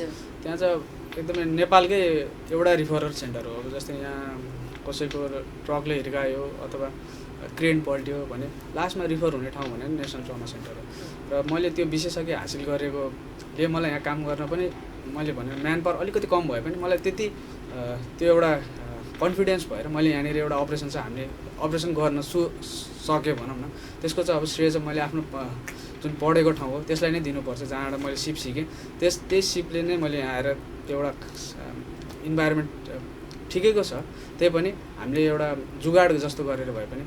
त्यहाँ चाहिँ एकदमै नेपालकै एउटा रिफरल सेन्टर हो। अब जस्तै यहाँ कसैको ट्रकले हिर्कायो अथवा क्रेन पल्ट्यो भने लास्टमा रिफर हुने ठाउँ भने नेसनल ट्रमा सेन्टर हो। र मैले त्यो विशेषज्ञ हासिल गरेकोले मलाई यहाँ काम गर्न पनि, मैले भने म्यान पावर अलिकति कम भए पनि मलाई त्यति त्यो एउटा कन्फिडेन्स भएर मैले यहाँनिर एउटा अपरेसन चाहिँ हामीले अपरेसन गर्न सकेँ भनौँ न। त्यसको चाहिँ अब श्रेय चाहिँ मैले आफ्नो जुन पढेको ठाउँ हो त्यसलाई नै दिनुपर्छ, जहाँबाट मैले सिप सिकेँ। त्यही सिपले नै मैले यहाँ आएर एउटा इन्भाइरोमेन्ट ठिकैको छ, त्यही पनि हामीले एउटा जुगाड जस्तो गरेर भए पनि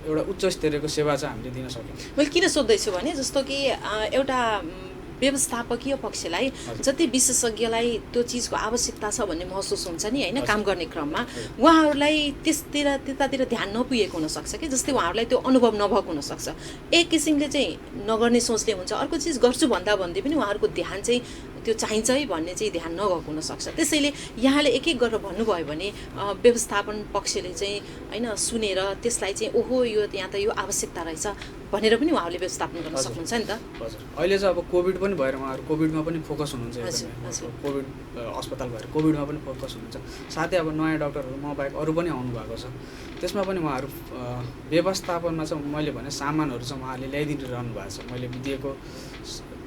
एउटा उच्च स्तरीयको सेवा चाहिँ हामीले दिन सक्यौँ। मैले किन सोध्दैछु भने जस्तो कि एउटा व्यवस्थापकीय पक्षलाई जति विशेषज्ञलाई त्यो चिजको आवश्यकता छ भन्ने महसुस हुन्छ नि होइन, काम गर्ने क्रममा उहाँहरूलाई त्यतातिर ध्यान नपुगेको हुनसक्छ कि, जस्तै उहाँहरूलाई त्यो अनुभव नभएको हुनसक्छ। एक किसिमले चाहिँ नगर्ने सोचले हुन्छ, अर्को चिज गर्छु भन्दा पनि उहाँहरूको ध्यान चाहिँ त्यो चाहिन्छ है भन्ने चाहिँ ध्यान नगएको हुनसक्छ। त्यसैले यहाँले एक गरेर भन्नुभयो भने व्यवस्थापन पक्षले चाहिँ होइन सुनेर त्यसलाई चाहिँ ओहो यो यहाँ त यो आवश्यकता रहेछ भनेर पनि उहाँहरूले व्यवस्थापन गर्न सक्नुहुन्छ नि त। हजुर, अहिले चाहिँ अब कोभिड पनि भएर उहाँहरू कोभिडमा पनि फोकस हुनुहुन्छ, कोभिड अस्पताल भएर कोभिडमा पनि फोकस हुनुहुन्छ। साथै अब नयाँ डाक्टरहरू म बाहेक अरू पनि आउनु भएको छ, त्यसमा पनि उहाँहरू व्यवस्थापनमा चाहिँ मैले भने सामानहरू चाहिँ उहाँहरूले ल्याइदिनु रहनु भएको छ। मैले दिएको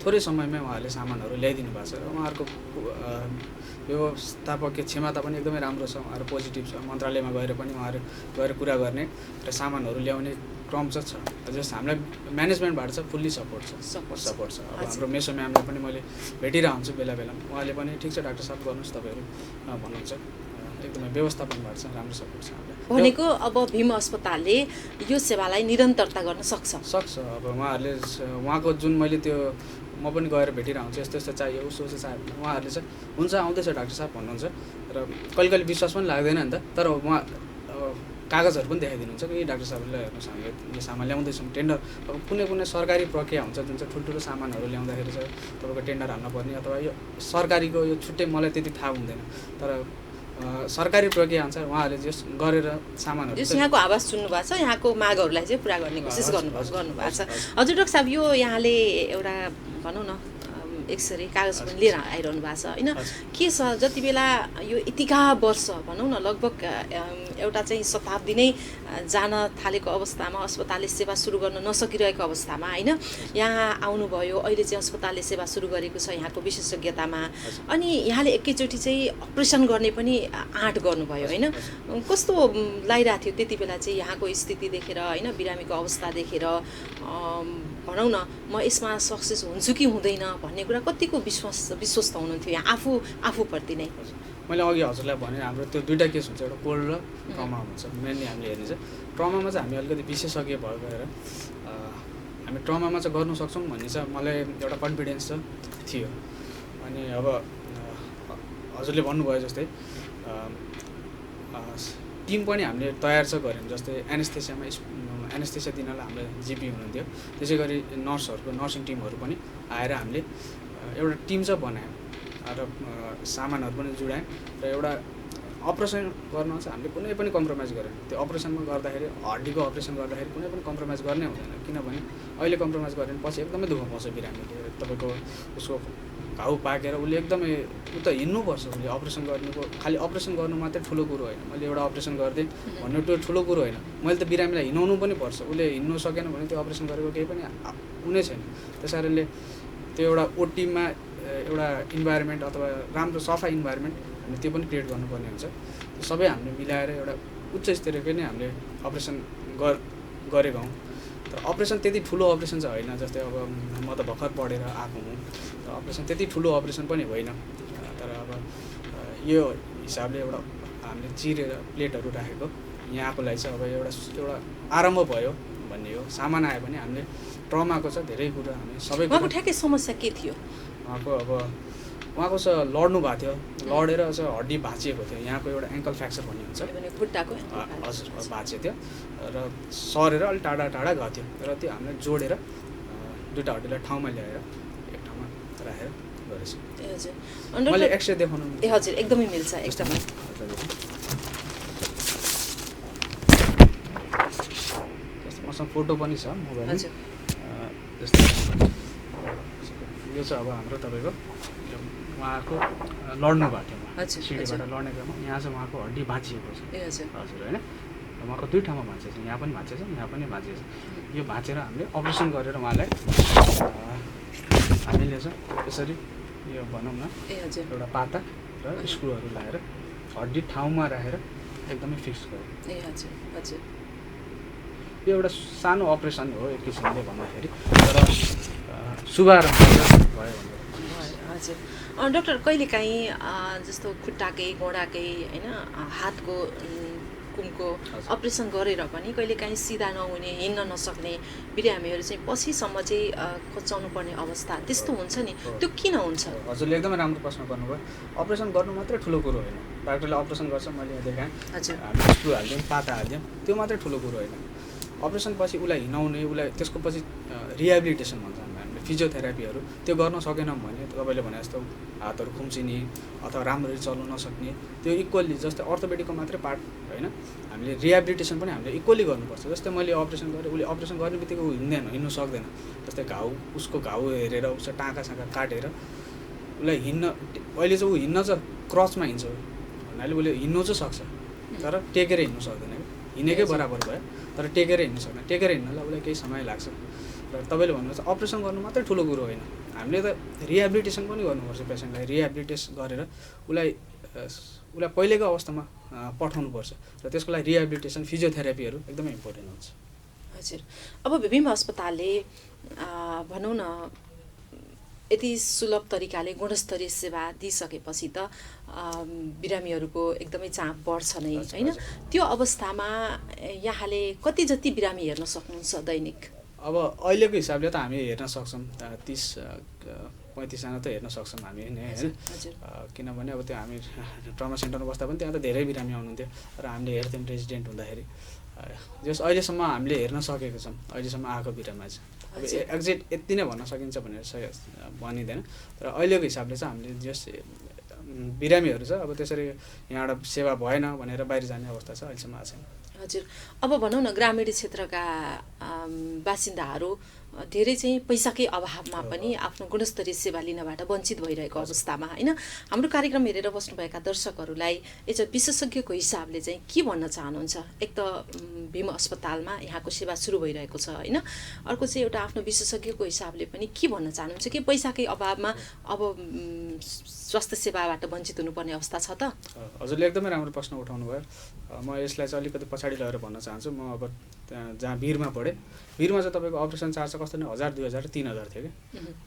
थोरै समयमै उहाँहरूले सामानहरू ल्याइदिनु भएको छ र उहाँहरूको व्यवस्थापकीय क्षमता पनि एकदमै राम्रो छ, उहाँहरू पोजिटिभ छ। मन्त्रालयमा गएर पनि उहाँहरू गएर कुरा गर्ने र सामानहरू ल्याउने क्रम चाहिँ छ। जस हामीलाई म्यानेजमेन्टबाट चाहिँ फुल्ली सपोर्ट छ। अब हाम्रो मेसो म्यामलाई पनि मैले भेटिरहन्छु बेला बेलामा, उहाँले पनि ठिक छ डाक्टर साहब गर्नुहोस् तपाईँहरू भन्नुहुन्छ। एकदमै व्यवस्थापन भएको छ, राम्रो सपोर्ट छ हामीलाई। भनेको अब भीम अस्पतालले यो सेवालाई निरन्तरता गर्न सक्छ। अब उहाँको जुन मैले त्यो म पनि गएर भेटिरहेको हुन्छु, यस्तो यस्तो चाहियो उसो चाहियो, उहाँहरूले चाहिँ हुन्छ आउँदैछ डाक्टर साहब भन्नुहुन्छ र कहिले कहिले विश्वास पनि लाग्दैन नि त। तर उहाँ कागजहरू पनि देखाइदिनुहुन्छ कि डाक्टर साहबले हेर्नुहोस् हामीले यो सामान ल्याउँदैछौँ, टेन्डर अब कुनै सरकारी प्रक्रिया हुन्छ जुन चाहिँ ठुल्ठुलो सामानहरू ल्याउँदाखेरि चाहिँ तपाईँको टेन्डर हाल्नुपर्ने अथवा यो सरकारीको यो छुट्टै मलाई त्यति थाहा हुँदैन। तर सरकारी प्रक्रिया अनुसार उहाँहरूले जस गरेर सामानहरू यहाँको आवाज सुन्नु भएको छ, यहाँको मागहरूलाई चाहिँ पुरा गर्ने कोसिस गर्नुभएको छ। हजुर डाक्टर साहब, यो यहाँले एउटा भनौँ न एक्सरे कागज पनि लिएर आइरहनु भएको छ होइन, के छ जति बेला यो यतिका वर्ष भनौँ न लगभग एउटा चाहिँ शताब्दी नै जान थालेको अवस्थामा अस्पतालले सेवा सुरु गर्न नसकिरहेको अवस्थामा होइन यहाँ आउनुभयो, अहिले चाहिँ अस्पतालले सेवा सुरु गरेको छ यहाँको विशेषज्ञतामा, अनि यहाँले एकैचोटि चाहिँ अपरेसन गर्ने पनि आँट गर्नुभयो होइन। कस्तो लागिरहेको थियो त्यति बेला चाहिँ यहाँको स्थिति देखेर होइन, बिरामीको अवस्था देखेर भनौँ न म यसमा सक्सेस हुन्छु कि हुँदैन भन्ने कुरा कतिको विश्वस्त हुनुहुन्थ्यो यहाँ आफूप्रति नै? मैले अघि हजुरलाई भने हाम्रो त्यो दुईवटा केस हुन्छ, एउटा कोल्ड र ट्रमा हुन्छ। मेनली हामीले हेर्ने चाहिँ ट्रमामा चाहिँ हामी अलिकति विशेषज्ञ भएर हामी ट्रमामा चाहिँ गर्नु सक्छौँ भन्ने चाहिँ मलाई एउटा कन्फिडेन्स थियो। अनि अब हजुरले भन्नुभयो जस्तै टिम पनि हामीले तयार छ गऱ्यौँ। जस्तै एनेस्थेसिया दिनलाई हामीलाई जिपी हुनुहुन्थ्यो, त्यसै गरी नर्सिङ टिमहरू पनि आएर हामीले एउटा टिम चाहिँ बनायौँ र सामानहरू पनि जुडायौँ र एउटा अपरेसन गर्न चाहिँ हामीले कुनै पनि कम्प्रोमाइज गरेन। त्यो अपरेसनमा गर्दाखेरि हड्डीको अपरेसन गर्दाखेरि कुनै पनि कम्प्रोमाइज गर्नै हुँदैन, किनभने अहिले कम्प्रोमाइज गऱ्यो भने पछि एकदमै दुःख पाउँछ बिरामीले। तपाईँको उसको घाउ पाकेर उसले एकदमै त हिँड्नुपर्छ, उसले अपरेसन गर्नुको खालि अपरेसन गर्नु मात्रै ठुलो कुरो होइन। मैले एउटा अपरेसन गरिदिएँ भन्नु त्यो ठुलो कुरो होइन, मैले त बिरामीलाई हिँडाउनु पनि पर्छ। उसले हिँड्नु सकेन भने त्यो अपरेसन गरेको केही पनि हुनै छैन। त्यस कारणले त्यो एउटा ओटीमा एउटा इन्भाइरोमेन्ट अथवा राम्रो सफा इन्भाइरोमेन्ट हामीले त्यो पनि क्रिएट गर्नुपर्ने हुन्छ। त्यो सबै हामीले मिलाएर एउटा उच्च स्तरकै नै हामीले अपरेसन गरेका हौँ। तर अपरेसन त्यति ठुलो अपरेसन चाहिँ होइन, जस्तै अब म त भर्खर पढेर आएको हुँ, अपरेसन त्यति ठुलो अपरेसन पनि होइन। तर अब यो हिसाबले एउटा हामीले चिरेर प्लेटहरू राखेको यहाँको लागि चाहिँ अब एउटा आरम्भ भयो भन्ने हो। सामान आयो भने हामीले ट्रमाको चाहिँ धेरै कुरा हामी सबै उहाँको ठ्याक्कै समस्या के थियो? उहाँको चाहिँ लड्नु भएको थियो, लडेर चाहिँ हड्डी भाँचिएको थियो। यहाँको एउटा एङ्कल फ्र्याक्चर भन्ने हुन्छ, खुट्टाको हजुर भाँचिएको थियो र सरेर अलिक टाढा गएको थियो र त्यो हामीले जोडेर दुईवटा हड्डीलाई ठाउँमा ल्याएर एक ठाउँमा राखेर गरेछु। मैले एक्सरे देखाउनु हजुर एकदमै मिल्छ एकदमै। मसँग फोटो पनि छ मोबाइलमा। जस्तै यो चाहिँ अब हाम्रो तपाईँको उहाँको लड्नु भएको थियो, सिँढीबाट लड्ने क्रममा यहाँ चाहिँ उहाँको हड्डी भाँचिएको छ हजुर होइन। उहाँको दुई ठाउँमा भाँचिएको छ, यहाँ पनि भाँचिएको छ, यहाँ पनि भाँचिएको छ। यो भाँचेर हामीले अपरेसन गरेर उहाँलाई हामीले चाहिँ यसरी यो भनौँ न एउटा पाता र स्क्रुहरू लगाएर हड्डी ठाउँमा राखेर एकदमै फिक्स गर्यो। यो एउटा सानो अपरेसन हो एक किसिमले भन्दाखेरि, तर शुभारम्भ भयो भनेर। हजुर डाक्टर, कहिलेकाहीँ जस्तो खुट्टाकै गोडाकै होइन हातको कुमको अपरेसन गरेर पनि कहिलेकाहीँ सिधा नहुने, हिँड्न नसक्ने बिरामीहरू चाहिँ पछिसम्म चाहिँ खोचाउनु पर्ने अवस्था त्यस्तो हुन्छ नि, त्यो किन हुन्छ? हजुरले एकदमै राम्रो प्रश्न गर्नुभयो। अपरेसन गर्नु मात्रै ठुलो कुरो होइन। डाक्टरले अपरेसन गर्छ, मैले यहाँ देखाएँ, हामी स्क्रु हालिदिउँ, पाता हालिदिउँ, त्यो मात्रै ठुलो कुरो होइन। अपरेसन पछि उसलाई हिँडाउने, उसलाई त्यसको पछि रिहेबिलिटेसन भन्छ हामीले, फिजियोथेरापीहरू त्यो गर्न सकेनौँ भने तपाईँले भने जस्तो हातहरू खुम्चिने अथवा राम्ररी चल्नु नसक्ने, त्यो इक्वल्ली जस्तै अर्थोपेडिकको मात्रै पार्ट होइन, हामीले रिहेबिलिटेसन पनि हामीले इक्वल्ली गर्नुपर्छ। जस्तै मैले अपरेसन गरेँ, उसले अपरेसन गर्ने बित्तिकै ऊ हिँड्नु सक्दैन। जस्तै उसको घाउ हेरेर उसको टाँका काटेर उसलाई अहिले चाहिँ ऊ हिँड्न चाहिँ क्रचमा हिँड्छ भन्नाले उसले हिँड्नु चाहिँ सक्छ, तर टेकेर हिँड्नु सक्दैन। हिँडेकै बराबर भयो, तर टेकेर हिँड्नु सक्दैन। टेकेर हिँड्नलाई उसलाई केही समय लाग्छ। र तपाईँले भन्नुहुन्छ अपरेसन गर्नु मात्रै ठुलो कुरो होइन, हामीले त रिहेबिलिटेसन पनि गर्नुपर्छ। पेसेन्टलाई रिहेबिलिटेसन गरेर उसलाई पहिलेको अवस्थामा पठाउनुपर्छ र त्यसको लागि रिहेबिलिटेसन फिजियोथेरापीहरू एकदमै इम्पोर्टेन्ट हुन्छ। हजुर, अब भीम अस्पतालले भनौँ न यति सुलभ तरिकाले गुणस्तरीय सेवा दिइसकेपछि त बिरामीहरूको एकदमै चाप बढ्छ नै होइन। त्यो अवस्थामा यहाँले कति जति बिरामी हेर्न सक्नुहुन्छ दैनिक? अब अहिलेको हिसाबले त हामी हेर्न सक्छौँ 30-35 जना त हेर्न सक्छौँ हामी होइन। किनभने अब त्यो हामी ट्रमा सेन्टरमा बस्दा पनि त्यहाँ त धेरै बिरामी आउनुहुन्थ्यो र हामीले हेर्थ्यौँ रेजिडेन्ट हुँदाखेरि। जस अहिलेसम्म हामीले हेर्न सकेको छौँ, अहिलेसम्म आएको बिरामी चाहिँ अब एक्ज्याक्ट यति नै भन्न सकिन्छ भनेर भनिँदैन। तर अहिलेको हिसाबले चाहिँ हामीले जस बिरामीहरू छ अब त्यसरी यहाँबाट सेवा भएन भनेर बाहिर जाने अवस्था छ अहिलेसम्म आएको छैन। हजुर, अब भनौँ न ग्रामीण क्षेत्रका बासिन्दाहरू धेरै चाहिँ पैसाकै अभावमा पनि आफ्नो गुणस्तरीय सेवा लिनबाट वञ्चित भइरहेको अवस्थामा होइन, हाम्रो कार्यक्रम हेरेर बस्नुभएका दर्शकहरूलाई एउटा विशेषज्ञको हिसाबले चाहिँ के भन्न चाहनुहुन्छ? एक त भीम अस्पतालमा यहाँको सेवा सुरु भइरहेको छ होइन, अर्को चाहिँ एउटा आफ्नो विशेषज्ञको हिसाबले पनि के भन्न चाहनुहुन्छ कि पैसाकै अभावमा अब स्वास्थ्य सेवाबाट वञ्चित हुनुपर्ने अवस्था छ त? हजुरले एकदमै राम्रो प्रश्न उठाउनु भयो। म यसलाई चाहिँ अलिकति पछाडि लगेर भन्न चाहन्छु। म अब त्यहाँ जहाँ भिरमा पढेँ, भिरमा चाहिँ तपाईँको अपरेसन चार्ज चाहिँ कस्तो नै 1000, 2000, 3000 थियो कि।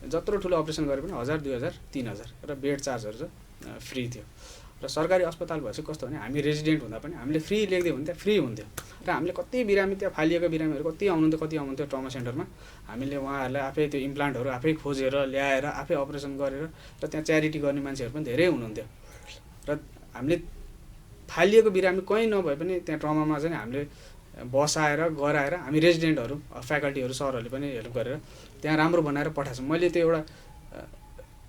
जत्रो ठुलो अपरेसन गरे पनि 1000, 2000, 3000 र बेड चार्जहरू चाहिँ फ्री थियो। र सरकारी अस्पताल भएपछि कस्तो भने हामी रेजिडेन्ट हुँदा पनि हामीले फ्री लेखिदियो भने त्यहाँ फ्री हुन्थ्यो। र हामीले कति बिरामी त्यहाँ फालिएका बिरामीहरू कति आउनुहुन्थ्यो ट्रमा सेन्टरमा, हामीले उहाँहरूलाई आफै त्यो इम्प्लान्टहरू आफै खोजेर ल्याएर आफै अपरेसन गरेर र त्यहाँ च्यारिटी गर्ने मान्छेहरू पनि धेरै हुनुहुन्थ्यो। र हामीले फालिएको बिरामी कहीँ नभए पनि त्यहाँ ट्रमामा चाहिँ हामीले बसाएर गराएर हामी रेजिडेन्टहरू फ्याकल्टीहरू सरहरूले पनि हेल्प गरेर त्यहाँ राम्रो बनाएर पठाएको छ। मैले त्यो एउटा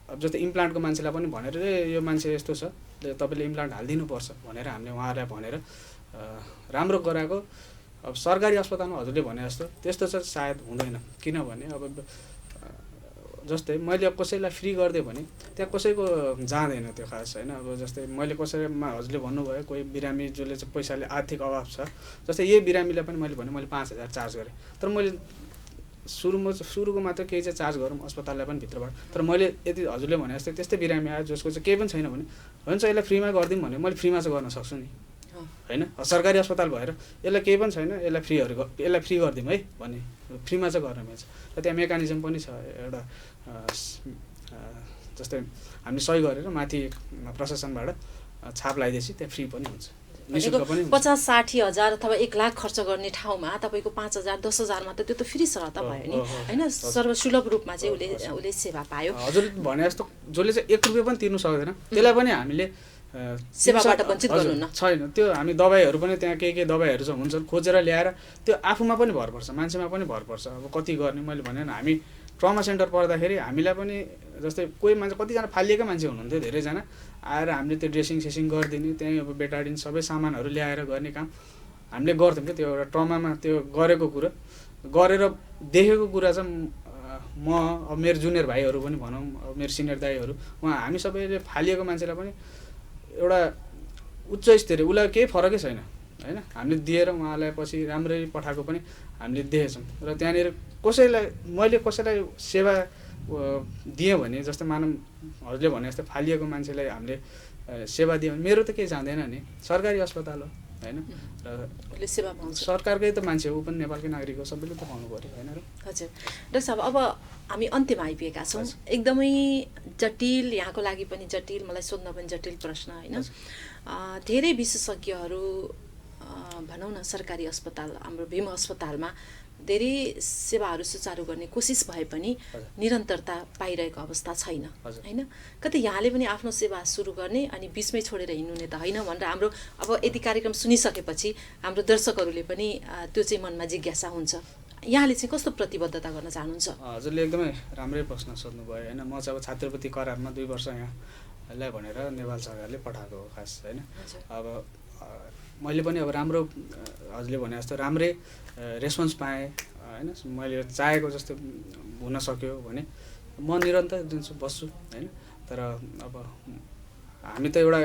अब जस्तै इम्प्लान्टको मान्छेलाई पनि भनेर यो मान्छे यस्तो छ तपाईँले इम्प्लान्ट हालिदिनुपर्छ भनेर हामीले उहाँहरूलाई भनेर राम्रो गराएको। अब सरकारी अस्पतालमा हजुरले भने जस्तो त्यस्तो चाहिँ सायद हुँदैन। किनभने अब जस्तै मैले कसैलाई फ्री गरिदियो भने त्यहाँ कसैको जाँदैन त्यो खास होइन। अब जस्तै मैले कसैमा हजुरले भन्नुभयो कोही बिरामी जसले चाहिँ पैसाले आर्थिक अभाव छ, जस्तै यही बिरामीलाई पनि मैले 5000 चार्ज गरेँ। तर मैले सुरुको मात्र केही चाहिँ चार्ज गरौँ अस्पताललाई पनि भित्रबाट। तर मैले यदि हजुरले भने जस्तै त्यस्तै बिरामी आयो जसको चाहिँ केही पनि छैन भने हुन्छ यसलाई फ्रीमा गरिदिउँ भने मैले फ्रीमा चाहिँ गर्न सक्छु नि होइन। सरकारी अस्पताल भएर यसलाई केही पनि छैन यसलाई फ्री गरिदिउँ है भने फ्रीमा चाहिँ गर्न मिल्छ। र त्यहाँ मेकानिजम पनि छ एउटा जस्तै हामीले सही गरेर माथि प्रशासनबाट छाप लगाइदिएपछि त्यहाँ फ्री पनि हुन्छ, निःशुल्क पनि हुन्छ। 50-60 हजार अथवा 1 लाख खर्च गर्ने ठाउँमा तपाईँको 5000, 10,000मा त त्यो त फ्री छ त भयो नि होइन। सर्वसुलभ रूपमा चाहिँ उसले सेवा पायो। हजुर भने जस्तो जसले चाहिँ 1 रुपियाँ पनि तिर्नु सक्दैन त्यसलाई पनि हामीले सेवाबाट वञ्चित गर्नुहुन्न छैन। त्यो हामी दबाईहरू पनि त्यहाँ के दबाईहरू चाहिँ हुन्छन् खोजेर ल्याएर त्यो आफूमा पनि भर पर्छ, मान्छेमा पनि भर पर्छ। अब कति गर्ने मैले भने हामी ट्रमा सेन्टर पर्दाखेरि हामीलाई पनि जस्तै कोही मान्छे कतिजना फालिएकै मान्छे हुनुहुन्थ्यो धेरैजना आएर हामीले त्यो ड्रेसिङ सेसिङ गरिदिने त्यहीँ अब बेटाडिन सबै सामानहरू ल्याएर गर्ने काम हामीले गर्थ्यौँ क्या। त्यो एउटा ट्रमामा त्यो गरेको कुरा गरेर देखेको कुरा चाहिँ म अब मेरो जुनियर भाइहरू पनि भनौँ अब मेरो सिनियर दाइहरू उहाँ हामी सबैले फालिएको मान्छेलाई पनि एउटा उच्च स्तरीय उसलाई केही फरकै छैन होइन। हामीले दिएर उहाँलाई पछि राम्ररी पठाएको पनि हामीले देखेछौँ। र त्यहाँनिर मैले कसैलाई सेवा दिएँ भने जस्तै मानौँ हजुरले भने जस्तै फालिएको मान्छेलाई हामीले सेवा दियो भने मेरो त केही जाँदैन नि, सरकारी अस्पताल हो होइन। र सेवा पाउँछ, सरकारकै त मान्छे हो, ऊ पनि नेपालकै नागरिक हो, सबैले त पाउनु पऱ्यो होइन र। हजुर डाक्टर साहब, अब हामी अन्त्यमा आइपुगेका छौँ। एकदमै जटिल, यहाँको लागि पनि जटिल, मलाई सोध्न पनि जटिल प्रश्न होइन। धेरै विशेषज्ञहरू भनौँ न सरकारी अस्पताल हाम्रो भीम अस्पतालमा धेरै सेवाहरू सुचारू गर्ने कोसिस भए पनि निरन्तरता पाइरहेको अवस्था छैन होइन। कतै यहाँले पनि आफ्नो सेवा सुरु गर्ने अनि बिचमै छोडेर हिँड्नु त होइन भनेर हाम्रो अब यदि कार्यक्रम सुनिसकेपछि हाम्रो दर्शकहरूले पनि त्यो चाहिँ मनमा जिज्ञासा हुन्छ। यहाँले चाहिँ कस्तो प्रतिबद्धता गर्न चाहनुहुन्छ? हजुरले एकदमै राम्रै प्रश्न सोध्नुभयो होइन। म चाहिँ अब छात्रवृत्ति करारमा 2 वर्ष यहाँलाई भनेर नेपाल सरकारले पठाएको हो खास होइन। अब मैले पनि अब राम्रो हजुरले भने जस्तो राम्रै रेस्पोन्स पाएँ होइन। मैले चाहेको जस्तो हुन सक्यो भने म निरन्तर बस्छु होइन। तर अब हामी त एउटा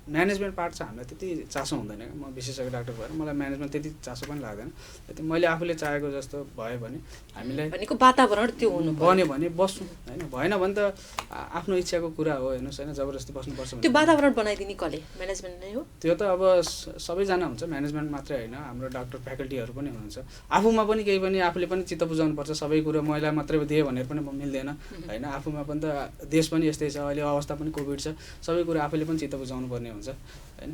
म्यानेजमेन्ट पार्ट चाहिँ हामीलाई त्यति चासो हुँदैन। म विशेषज्ञ डाक्टर भएर मलाई म्यानेजमेन्ट त्यति चासो पनि लाग्दैन। त्यति मैले आफूले चाहेको जस्तो भयो भने हामीलाई भनेको वातावरण त्यो हुनु बन्यो भने बस्छु होइन, भएन भने त आफ्नो इच्छाको कुरा हो हेर्नुहोस् होइन, जबरजस्ती बस्नुपर्छ त्यो वातावरण बनाइदिने कसले? म्यानेजमेन्ट नै हो? त्यो त अब सबैजना हुन्छ, म्यानेजमेन्ट मात्रै होइन, हाम्रो डाक्टर फ्याकल्टीहरू पनि हुनुहुन्छ। आफूमा पनि केही पनि आफूले पनि चित्त बुझाउनुपर्छ, सबै कुरो महिला मात्रै दिए भनेर पनि मिल्दैन होइन। आफूमा पनि त देश पनि यस्तै छ, अहिले अवस्था पनि कोभिड छ, सबै कुरो आफूले पनि चित्त बुझाउनु पर्ने हुन्छ होइन।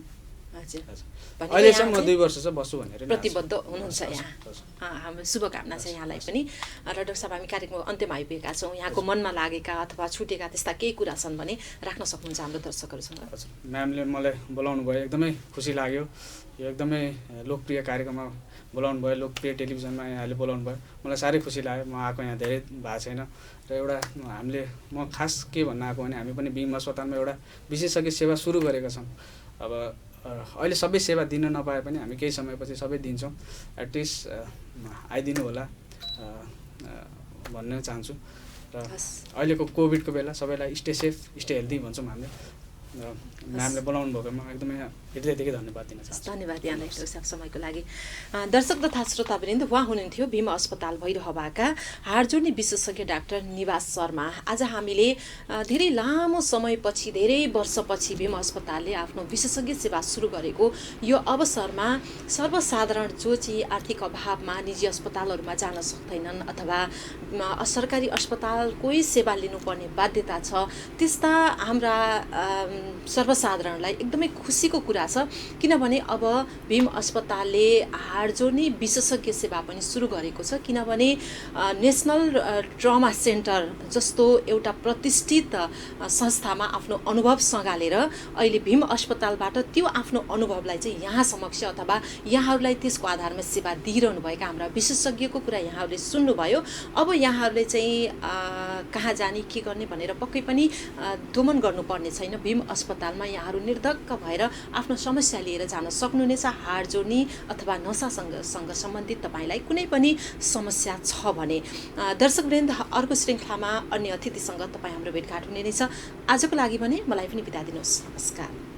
अहिले चाहिँ म 2 वर्ष चाहिँ बस्छु भनेर प्रतिबद्ध हुनुहुन्छ यहाँ। हाम्रो शुभकामना छ यहाँलाई पनि। र डाक्टर साहब, हामी कार्यक्रमको अन्त्यमा आइपुगेका छौँ। यहाँको मनमा लागेका अथवा छुटेका त्यस्ता केही कुरा छन् भने राख्न सक्नुहुन्छ हाम्रो दर्शकहरूसँग। म्यामले मलाई बोलाउनु भयो, एकदमै खुसी लाग्यो। यो एकदमै लोकप्रिय कार्यक्रममा बोलाउनु भयो, लोकप्रिय टेलिभिजनमा यहाँले बोलाउनु भयो, मलाई साह्रै खुसी लाग्यो। म आएको यहाँ धेरै भएको छैन र एउटा म खास के भन्न आएको भने हामी पनि बिम अस्पतालमा एउटा विशेषज्ञ सेवा सुरु गरेका छौँ। अब अहिले सबै सेवा दिन नपाए पनि हामी केही समयपछि सबै दिन्छौँ। एटलिस्ट आइदिनु होला भन्न चाहन्छु। र अहिलेको कोभिडको बेला सबैलाई स्टे सेफ, स्टे हेल्दी भन्छौँ हामीले। र म्यामले बोलाउनु भएकोमा एकदमै हृदयदेखि धन्यवाद दिन चाहन्छु। धन्यवाद यहाँलाई डाक्टर साहब समयको लागि। दर्शक तथा श्रोतावृन्द, उहाँ हुनुहुन्थ्यो भीम अस्पताल भैरहवाका हाड जोड्ने विशेषज्ञ डाक्टर निवास शर्मा। आज हामीले धेरै लामो समयपछि, धेरै वर्षपछि भीम अस्पतालले आफ्नो विशेषज्ञ सेवा सुरु गरेको यो अवसरमा सर्वसाधारण जो चाहिँ आर्थिक अभावमा निजी अस्पतालहरूमा जान सक्दैनन् अथवा सरकारी अस्पतालकै सेवा लिनुपर्ने बाध्यता छ, त्यस्ता हाम्रा सर्वसाधारणलाई एकदमै खुसीको कुरा छ। किनभने अब भीम अस्पतालले हाड जोड्ने विशेषज्ञ सेवा पनि सुरु गरेको छ। किनभने नेसनल ट्रमा सेन्टर जस्तो एउटा प्रतिष्ठित संस्थामा आफ्नो अनुभव सँगालेर अहिले भीम अस्पतालबाट त्यो आफ्नो अनुभवलाई चाहिँ यहाँ समक्ष अथवा यहाँहरूलाई त्यसको आधारमा सेवा दिइरहनुभएका हाम्रा विशेषज्ञको कुरा यहाँहरूले सुन्नुभयो। अब यहाँहरूले चाहिँ कहाँ जाने, के गर्ने भनेर पक्कै पनि दोमन गर्नुपर्ने छैन। भीम अस्पतालमा यहाँहरू निर्धक्क भएर आफ्नो समस्या लिएर जान सक्नुहुनेछ। हाड जोड्ने अथवा नसासँग सम्बन्धित तपाईँलाई कुनै पनि समस्या छ भने। दर्शकवृन्द, अर्को श्रृङ्खलामा अन्य अतिथिसँग तपाईँ हाम्रो भेटघाट हुने नै छ। आजको लागि भने मलाई पनि बिदा दिनुहोस्। नमस्कार।